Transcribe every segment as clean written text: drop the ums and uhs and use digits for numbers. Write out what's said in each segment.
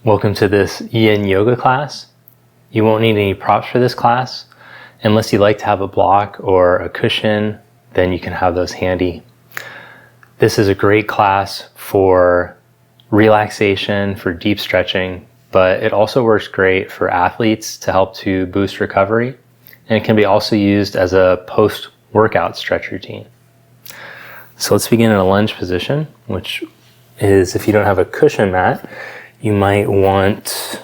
Welcome to this yin yoga class. You won't need any props for this class. Unless you like to have a block or a cushion, then you can have those handy. This is a great class for relaxation, for deep stretching, but it also works great for athletes to help to boost recovery. And it can be also used as a post-workout stretch routine. So let's begin in a lunge position, which is, if you don't have a cushion mat, you might want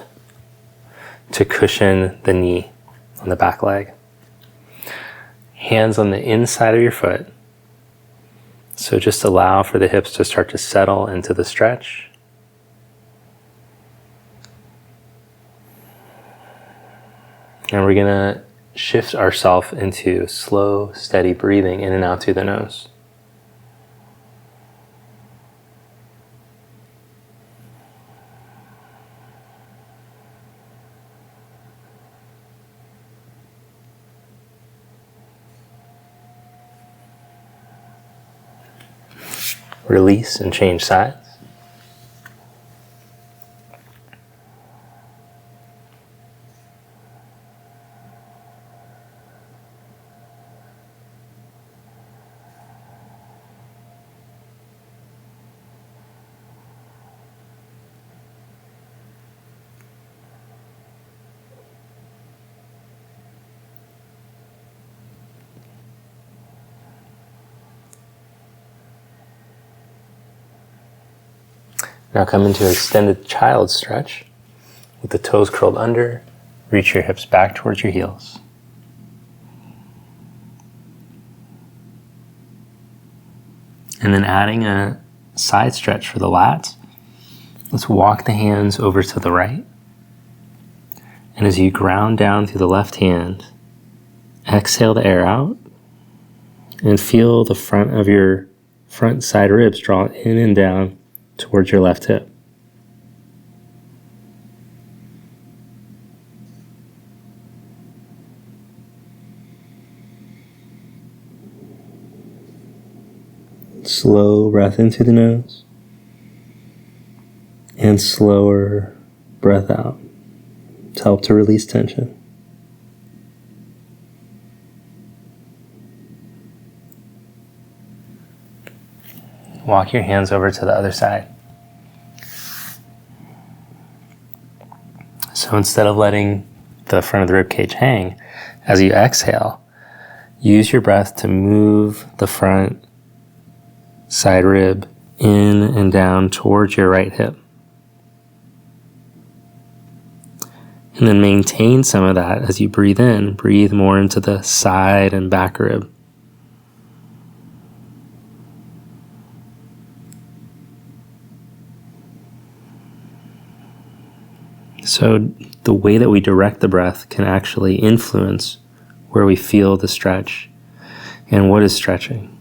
to cushion the knee on the back leg. Hands on the inside of your foot. So just allow for the hips to start to settle into the stretch. And we're going to shift ourselves into slow, steady breathing in and out through the nose. Release and change sides. Now come into extended child stretch with the toes curled under. Reach your hips back towards your heels. And then adding a side stretch for the lats. Let's walk the hands over to the right. And as you ground down through the left hand, exhale the air out and feel the front of your front side ribs draw in and down towards your left hip. Slow breath into the nose and slower breath out to help to release tension. Walk your hands over to the other side. So instead of letting the front of the rib cage hang, as you exhale, use your breath to move the front side rib in and down towards your right hip. And then maintain some of that as you breathe in. Breathe more into the side and back rib. So the way that we direct the breath can actually influence where we feel the stretch and what is stretching.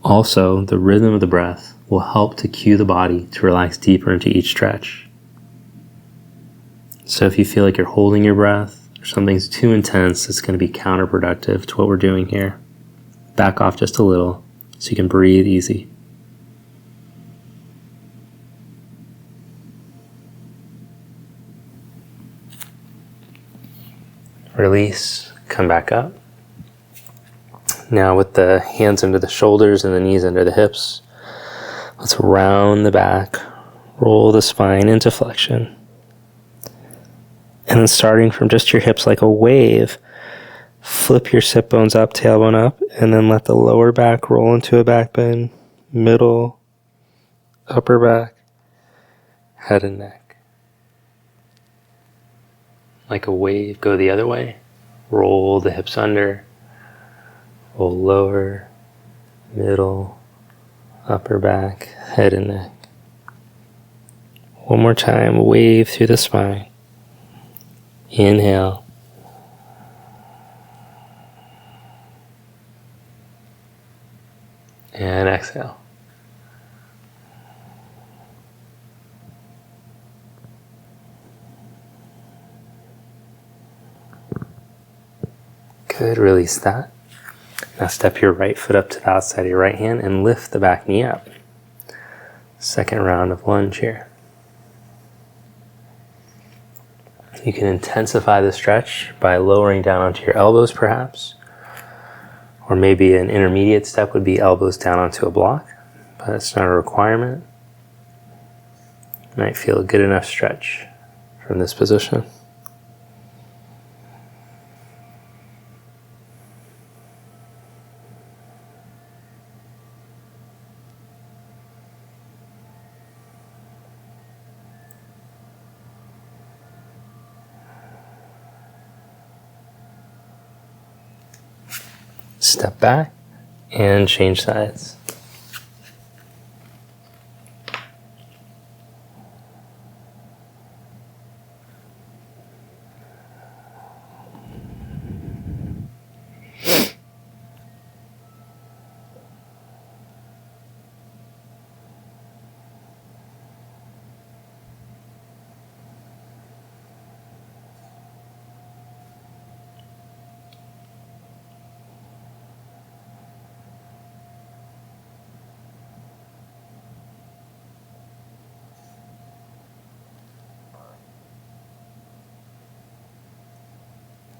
Also, the rhythm of the breath will help to cue the body to relax deeper into each stretch. So if you feel like you're holding your breath or something's too intense, it's going to be counterproductive to what we're doing here. Back off just a little so you can breathe easy. Release, come back up. Now with the hands under the shoulders and the knees under the hips, let's round the back, roll the spine into flexion. And then starting from just your hips like a wave, flip your sit bones up, tailbone up, and then let the lower back roll into a back bend, middle, upper back, head and neck. Like a wave, go the other way. Roll the hips under. Roll lower, middle, upper back, head and neck. One more time, wave through the spine. Inhale. And exhale. Good, release that. Now step your right foot up to the outside of your right hand and lift the back knee up. Second round of lunge here. You can intensify the stretch by lowering down onto your elbows perhaps, or maybe an intermediate step would be elbows down onto a block, but it's not a requirement. You might feel a good enough stretch from this position. Step back and change sides.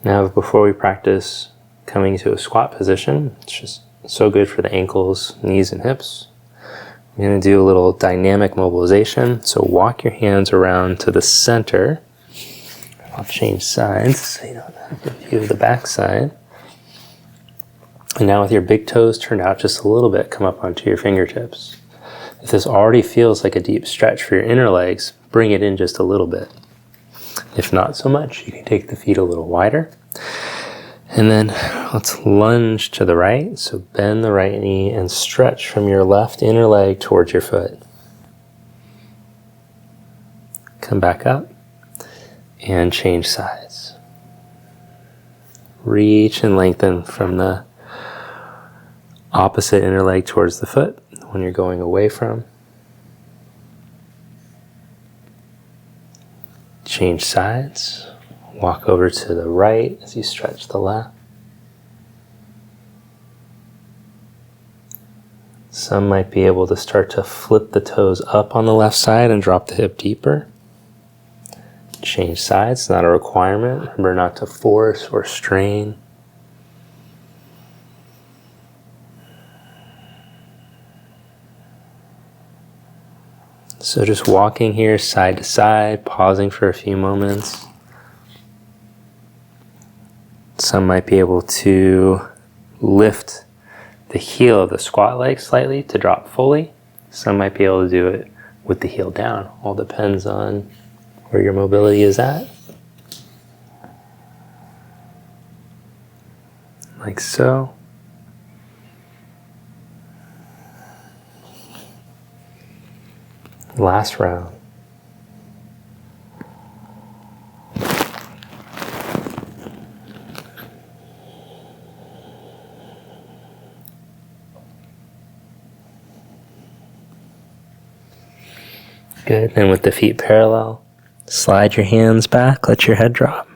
Now, before we practice coming to a squat position, it's just so good for the ankles, knees, and hips. I'm going to do a little dynamic mobilization. So walk your hands around to the center. I'll change sides so you don't have a view of the back side. And now with your big toes turned out just a little bit, come up onto your fingertips. If this already feels like a deep stretch for your inner legs, bring it in just a little bit. If not so much, you can take the feet a little wider. And then let's lunge to the right. So bend the right knee and stretch from your left inner leg towards your foot. Come back up and change sides. Reach and lengthen from the opposite inner leg towards the foot when you're going away from. Change sides. Walk over to the right as you stretch the left. Some might be able to start to flip the toes up on the left side and drop the hip deeper. Change sides, not a requirement. Remember not to force or strain. So just walking here side to side, pausing for a few moments. Some might be able to lift the heel of the squat leg slightly to drop fully. Some might be able to do it with the heel down. All depends on where your mobility is at. Like so. Last round. Good. And with the feet parallel, slide your hands back, let your head drop.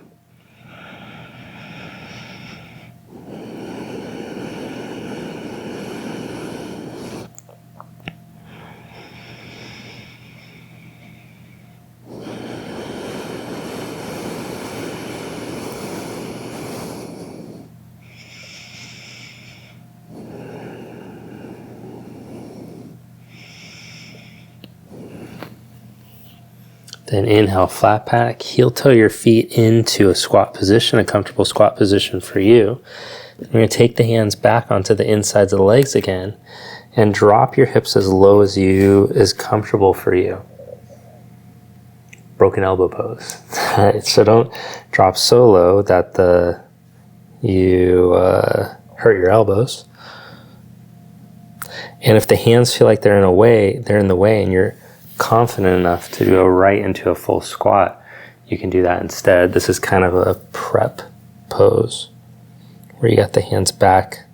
Then inhale, flat back, heel toe your feet into a squat position, a comfortable squat position for you. You're going to take the hands back onto the insides of the legs again and drop your hips as low as is comfortable for you. Broken elbow pose. So don't drop so low that you hurt your elbows. And if the hands feel like they're in the way and you're confident enough to go right into a full squat, you can do that instead. This is kind of a prep pose where you got the hands back.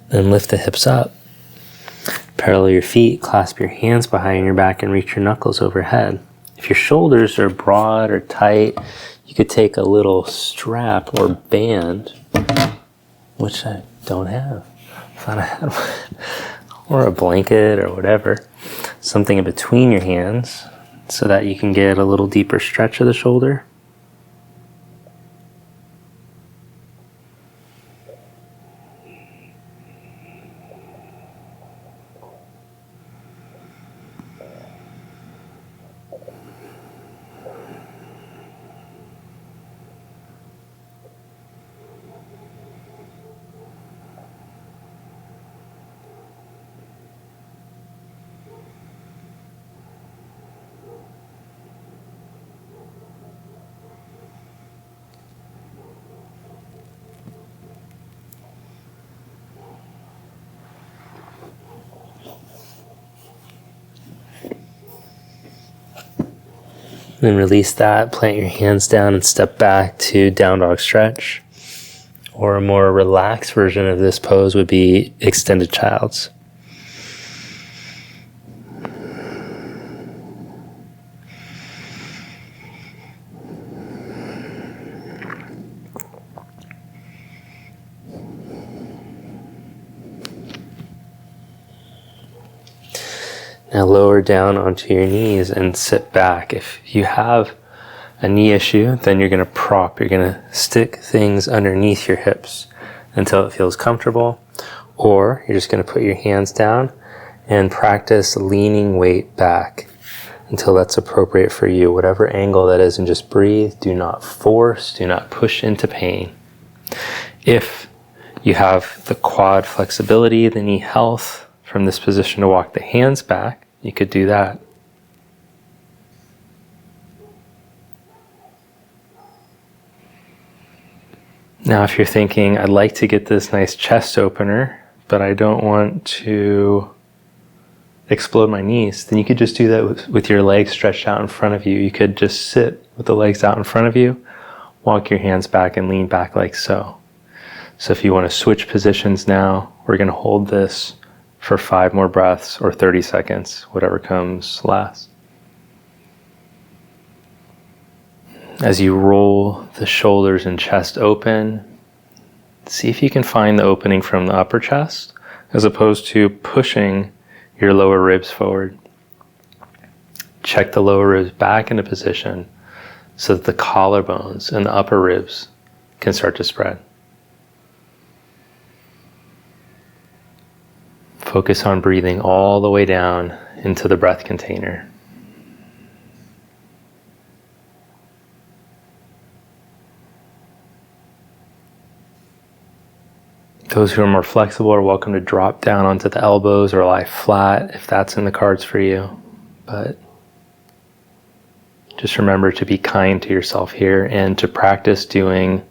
Then lift the hips up. Parallel your feet, clasp your hands behind your back and reach your knuckles overhead. If your shoulders are broad or tight, you could take a little strap or band, which I don't have. I thought I had one. Or a blanket or whatever. Something in between your hands so that you can get a little deeper stretch of the shoulder. Then release that, plant your hands down and step back to down dog stretch. Or a more relaxed version of this pose would be extended child's. Now lower down onto your knees and sit back. If you have a knee issue, then you're going to prop. You're going to stick things underneath your hips until it feels comfortable. Or you're just going to put your hands down and practice leaning weight back until that's appropriate for you. Whatever angle that is, and just breathe. Do not force. Do not push into pain. If you have the quad flexibility, the knee health, from this position to walk the hands back, you could do that. Now if you're thinking, I'd like to get this nice chest opener, but I don't want to explode my knees, then you could just do that with your legs stretched out in front of you. You could just sit with the legs out in front of you, walk your hands back and lean back like so. So if you want to switch positions now, we're going to hold this for 5 more breaths or 30 seconds, whatever comes last. As you roll the shoulders and chest open, see if you can find the opening from the upper chest as opposed to pushing your lower ribs forward. Check the lower ribs back into position so that the collarbones and the upper ribs can start to spread. Focus on breathing all the way down into the breath container. Those who are more flexible are welcome to drop down onto the elbows or lie flat if that's in the cards for you. But just remember to be kind to yourself here and to practice doing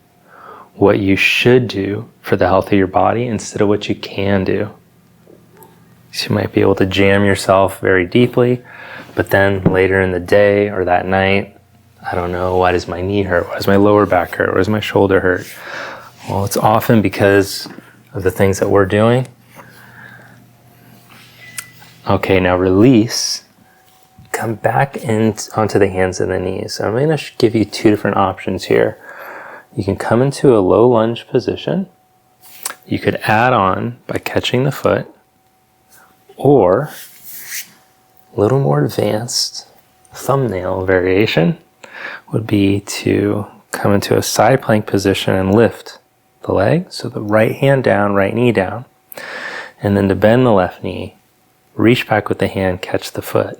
what you should do for the health of your body instead of what you can do. So you might be able to jam yourself very deeply, but then later in the day or that night, I don't know, why does my knee hurt? Why does my lower back hurt? Why does my shoulder hurt? Well, it's often because of the things that we're doing. Okay, now release. Come back onto the hands and the knees. So I'm going to give you 2 different options here. You can come into a low lunge position. You could add on by catching the foot. Or a little more advanced thumbnail variation would be to come into a side plank position and lift the leg. So the right hand down, right knee down. And then to bend the left knee, reach back with the hand, catch the foot.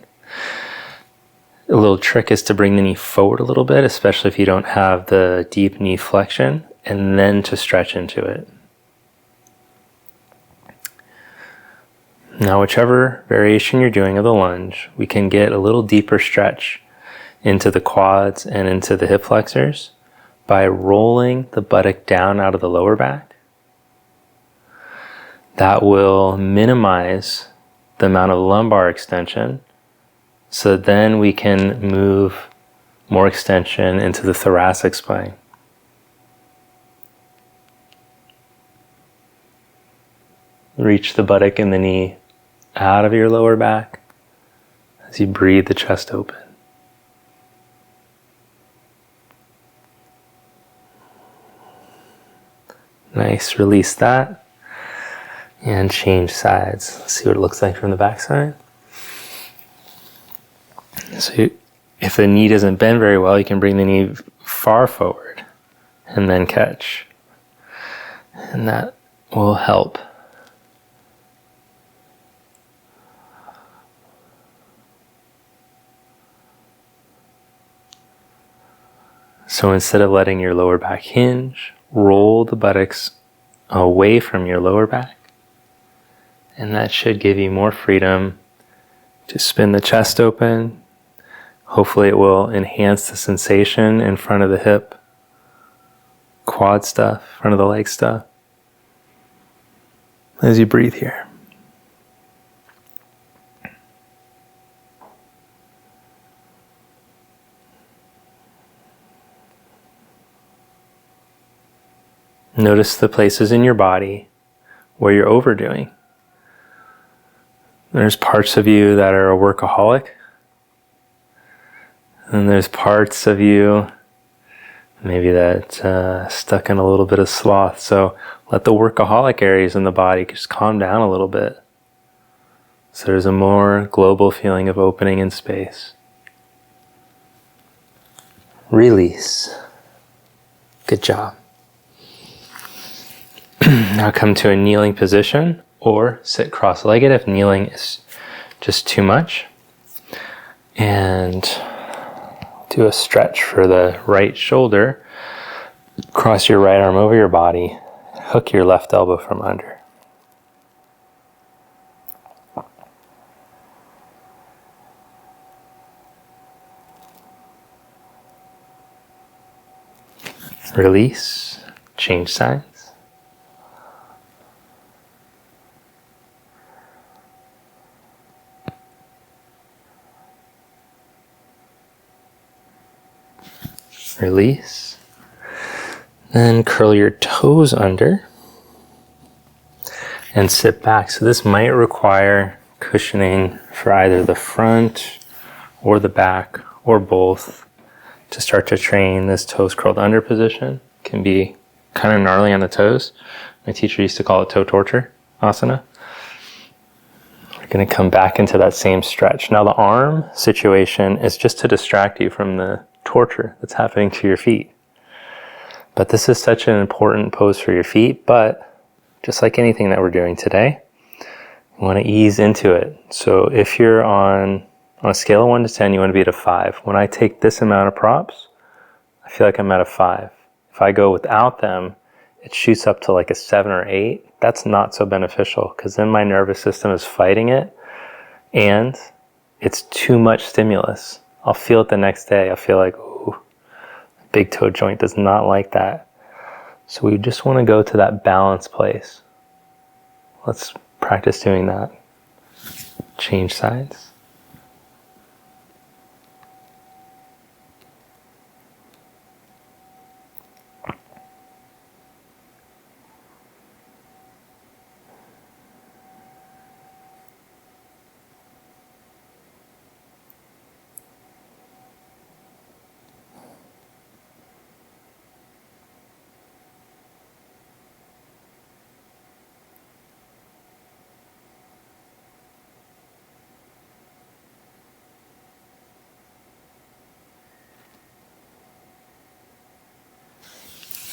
A little trick is to bring the knee forward a little bit, especially if you don't have the deep knee flexion, and then to stretch into it. Now, whichever variation you're doing of the lunge, we can get a little deeper stretch into the quads and into the hip flexors by rolling the buttock down out of the lower back. That will minimize the amount of lumbar extension, so then we can move more extension into the thoracic spine. Reach the buttock and the knee out of your lower back as you breathe the chest open. Nice, release that. And change sides. Let's see what it looks like from the back side. So if the knee doesn't bend very well, you can bring the knee far forward and then catch. And that will help. So instead of letting your lower back hinge, roll the buttocks away from your lower back. And that should give you more freedom to spin the chest open. Hopefully it will enhance the sensation in front of the hip, quad stuff, front of the leg stuff. As you breathe here. Notice the places in your body where you're overdoing. There's parts of you that are a workaholic. And there's parts of you maybe that stuck in a little bit of sloth. So let the workaholic areas in the body just calm down a little bit. So there's a more global feeling of opening in space. Release. Good job. Now come to a kneeling position or sit cross-legged if kneeling is just too much. And do a stretch for the right shoulder. Cross your right arm over your body. Hook your left elbow from under. Release. Change sides. Release. Then curl your toes under and sit back. So this might require cushioning for either the front or the back or both to start to train this toes curled under position. It can be kind of gnarly on the toes. My teacher used to call it toe torture asana. We're going to come back into that same stretch. Now the arm situation is just to distract you from the torture that's happening to your feet. But this is such an important pose for your feet, but just like anything that we're doing today, you want to ease into it. So if you're on a scale of 1 to 10, you want to be at a 5. When I take this amount of props, I feel like I'm at a 5. If I go without them, it shoots up to like a 7 or 8. That's not so beneficial because then my nervous system is fighting it and it's too much stimulus. I'll feel it the next day. I'll feel like, ooh, big toe joint does not like that. So we just want to go to that balance place. Let's practice doing that. Change sides.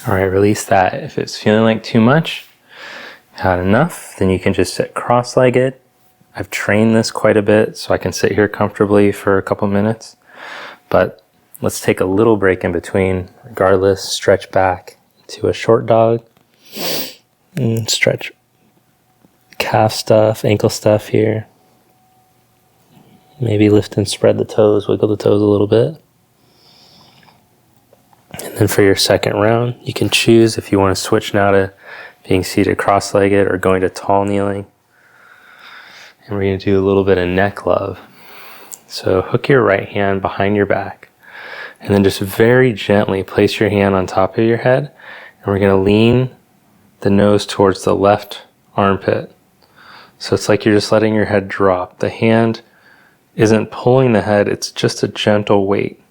All right, release that. If it's feeling like too much, had enough, then you can just sit cross-legged. I've trained this quite a bit, so I can sit here comfortably for a couple minutes. But let's take a little break in between. Regardless, stretch back to a short dog. Stretch calf stuff, ankle stuff here. Maybe lift and spread the toes, wiggle the toes a little bit. And then for your second round, you can choose if you want to switch now to being seated cross-legged or going to tall kneeling. And we're going to do a little bit of neck love. So hook your right hand behind your back and then just very gently place your hand on top of your head. And we're going to lean the nose towards the left armpit. So it's like you're just letting your head drop. The hand isn't pulling the head, it's just a gentle weight.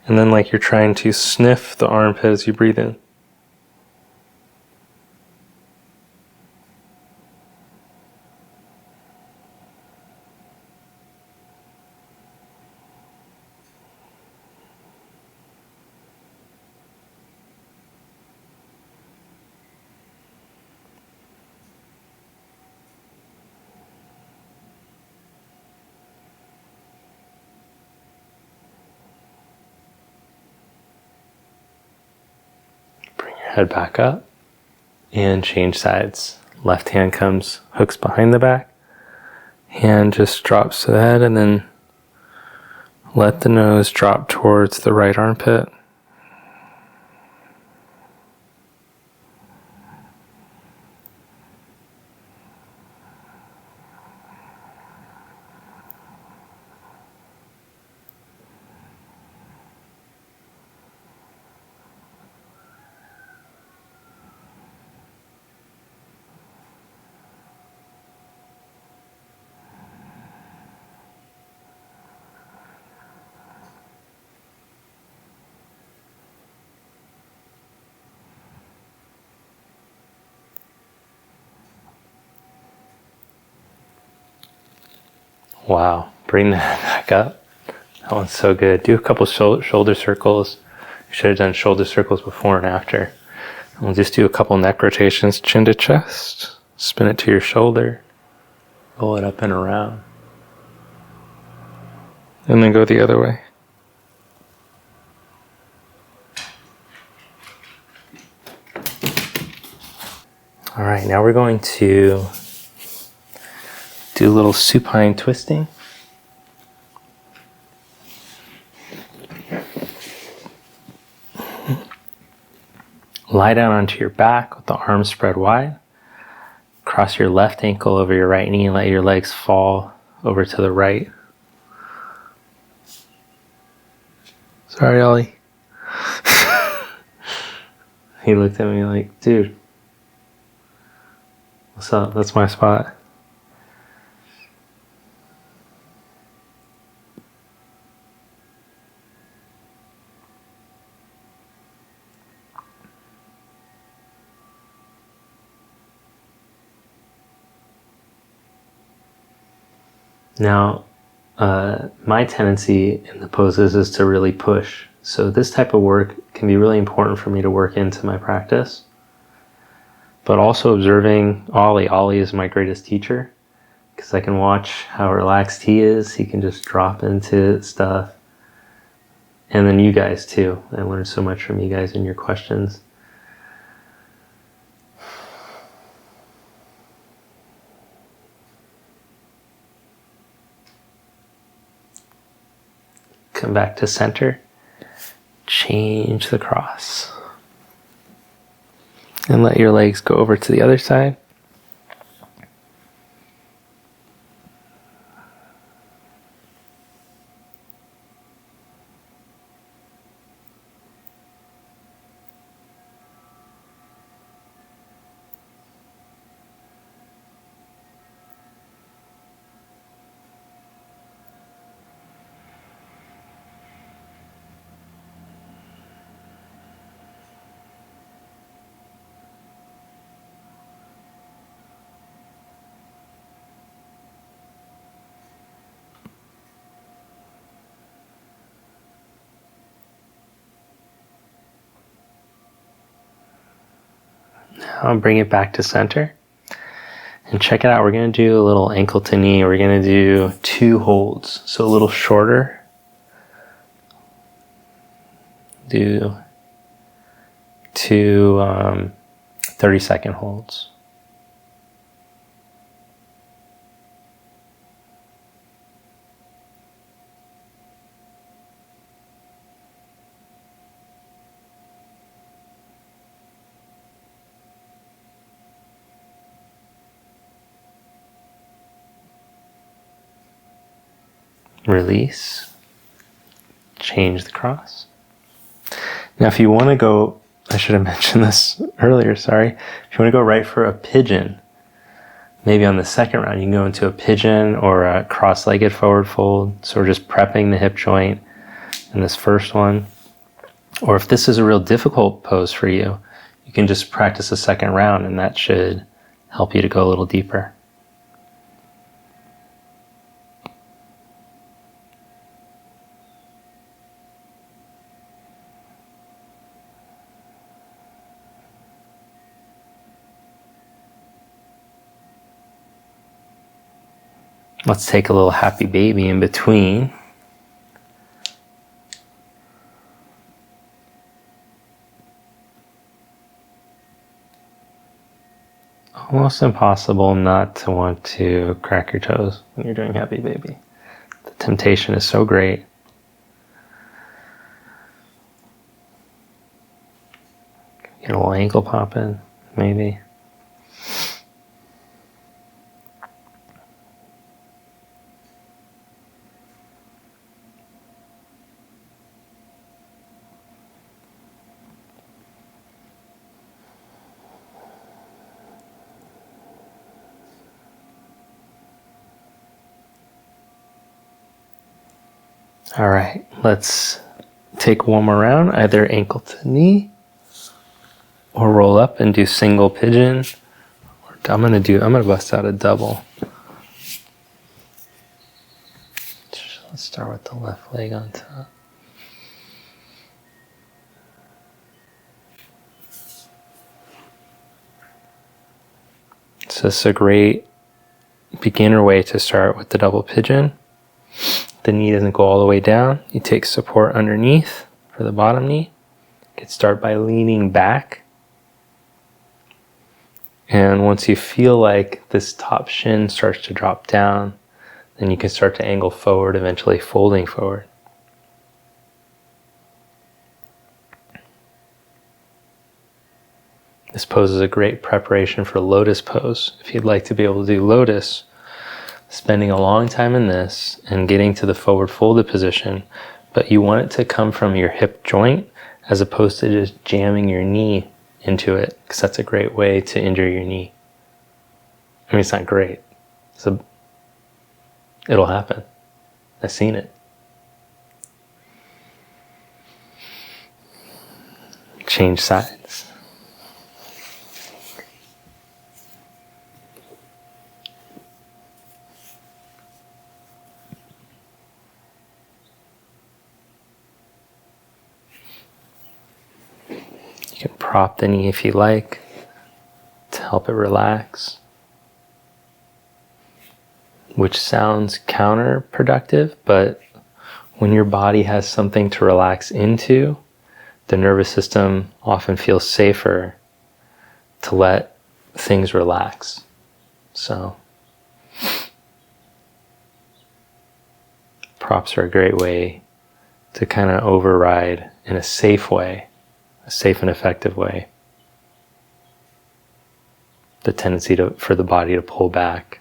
And then like you're trying to sniff the armpit as you breathe in. Head back up and change sides. Left hand comes, hooks behind the back. Hand just drops to the head and then let the nose drop towards the right armpit. Wow, bring the head back up. That one's so good. Do a couple shoulder circles. You should have done shoulder circles before and after. And we'll just do a couple neck rotations, chin to chest. Spin it to your shoulder. Roll it up and around. And then go the other way. All right, now we're going to do a little supine twisting. Lie down onto your back with the arms spread wide. Cross your left ankle over your right knee and let your legs fall over to the right. Sorry, Ollie. He looked at me like, dude, what's up? That's my spot. Now, my tendency in the poses is to really push. So this type of work can be really important for me to work into my practice. But also observing Ollie. Ollie is my greatest teacher because I can watch how relaxed he is. He can just drop into stuff. And then you guys too. I learned so much from you guys and your questions. Come back to center, change the cross, and let your legs go over to the other side. Now bring it back to center. And check it out, we're going to do a little ankle to knee. We're going to do 2 holds, so a little shorter. Do 2 30-second holds. Release, change the cross. Now if you want to go I should have mentioned this earlier, sorry. If you want to go right for a pigeon, maybe on the second round, you can go into a pigeon or a cross-legged forward fold. So we're just prepping the hip joint in this first one. Or if this is a real difficult pose for you, you can just practice a second round and that should help you to go a little deeper. Let's take a little happy baby in between. Almost impossible not to want to crack your toes when you're doing happy baby. The temptation is so great. Get a little ankle pop in, maybe. All right, let's take one more round, either ankle to knee or roll up and do single pigeon. I'm gonna bust out a double. Let's start with the left leg on top. So this is a great beginner way to start with the double pigeon. The knee doesn't go all the way down. You take support underneath for the bottom knee. You can start by leaning back. And once you feel like this top shin starts to drop down, then you can start to angle forward, eventually folding forward. This pose is a great preparation for lotus pose. If you'd like to be able to do lotus, spending a long time in this and getting to the forward folded position, but you want it to come from your hip joint as opposed to just jamming your knee into it, because that's a great way to injure your knee. I mean, it's not great. It'll happen. I've seen it. Change sides. You can prop the knee if you like to help it relax, which sounds counterproductive, but when your body has something to relax into, the nervous system often feels safer to let things relax. So props are a great way to kind of override in a safe way, a safe and effective way, the tendency for the body to pull back.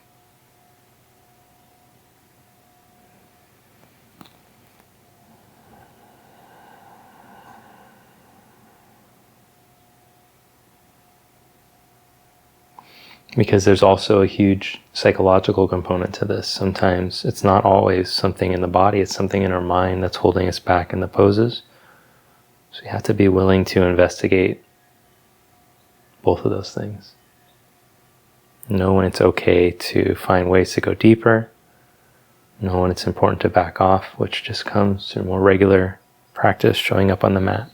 Because there's also a huge psychological component to this. Sometimes it's not always something in the body, it's something in our mind that's holding us back in the poses. So you have to be willing to investigate both of those things. Know when it's okay to find ways to go deeper. Know when it's important to back off, which just comes through more regular practice showing up on the mat.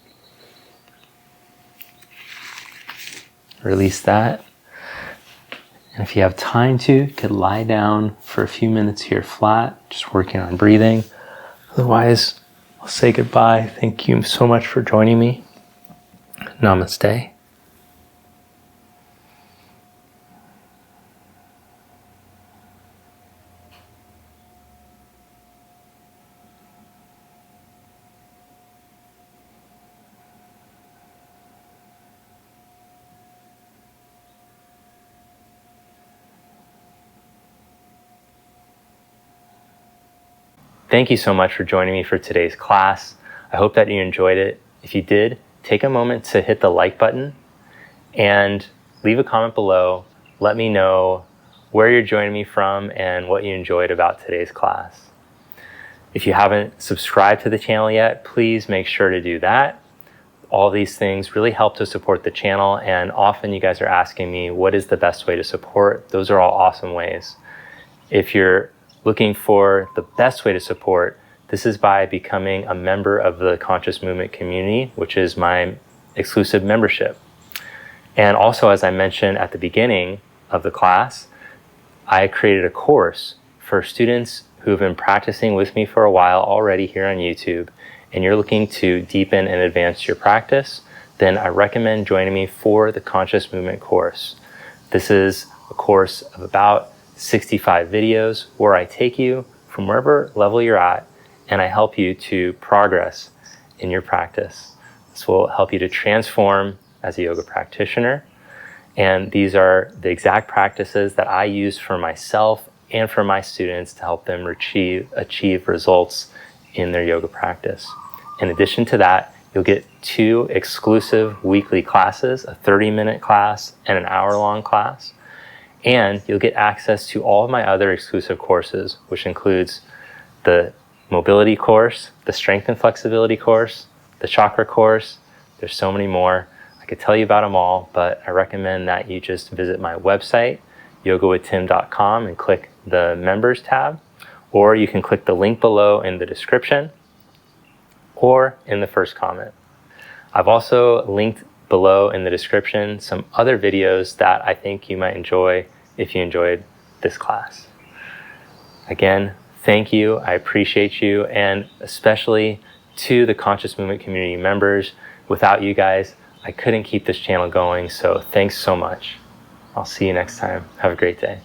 Release that. And if you have time to, you could lie down for a few minutes here flat, just working on breathing. Otherwise, I'll say goodbye. Thank you so much for joining me. Namaste. Thank you so much for joining me for today's class. I hope that you enjoyed it. If you did, take a moment to hit the like button and leave a comment below. Let me know where you're joining me from and what you enjoyed about today's class. If you haven't subscribed to the channel yet, please make sure to do that. All these things really help to support the channel, and often you guys are asking me, what is the best way to support? Those are all awesome ways. If you're looking for the best way to support, this is by becoming a member of the Conscious Movement community, which is my exclusive membership. And also, as I mentioned at the beginning of the class, I created a course for students who have been practicing with me for a while already here on YouTube, and you're looking to deepen and advance your practice, then I recommend joining me for the Conscious Movement course. This is a course of about 65 videos where I take you from wherever level you're at and I help you to progress in your practice. This will help you to transform as a yoga practitioner. And these are the exact practices that I use for myself and for my students to help them achieve results in their yoga practice. In addition to that, you'll get 2 exclusive weekly classes, a 30-minute class and an hour-long class. And you'll get access to all of my other exclusive courses, which includes the mobility course, the strength and flexibility course, the chakra course. There's so many more. I could tell you about them all, but I recommend that you just visit my website, yogawithtim.com, and click the members tab, or you can click the link below in the description or in the first comment. I've also linked below in the description some other videos that I think you might enjoy if you enjoyed this class. Again, thank you. I appreciate you, and especially to the Conscious Movement community members. Without you guys, I couldn't keep this channel going, so thanks so much. I'll see you next time. Have a great day.